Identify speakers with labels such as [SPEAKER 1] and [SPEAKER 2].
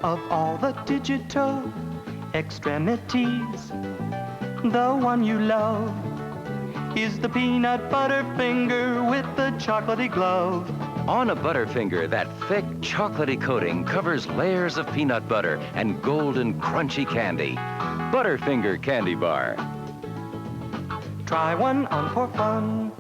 [SPEAKER 1] Of all the digital extremities, the one you love is the peanut butter finger with the chocolatey glove.
[SPEAKER 2] On a Butterfinger, that thick, chocolatey coating covers layers of peanut butter and golden, crunchy candy. Butterfinger Candy Bar.
[SPEAKER 1] Try one on for fun.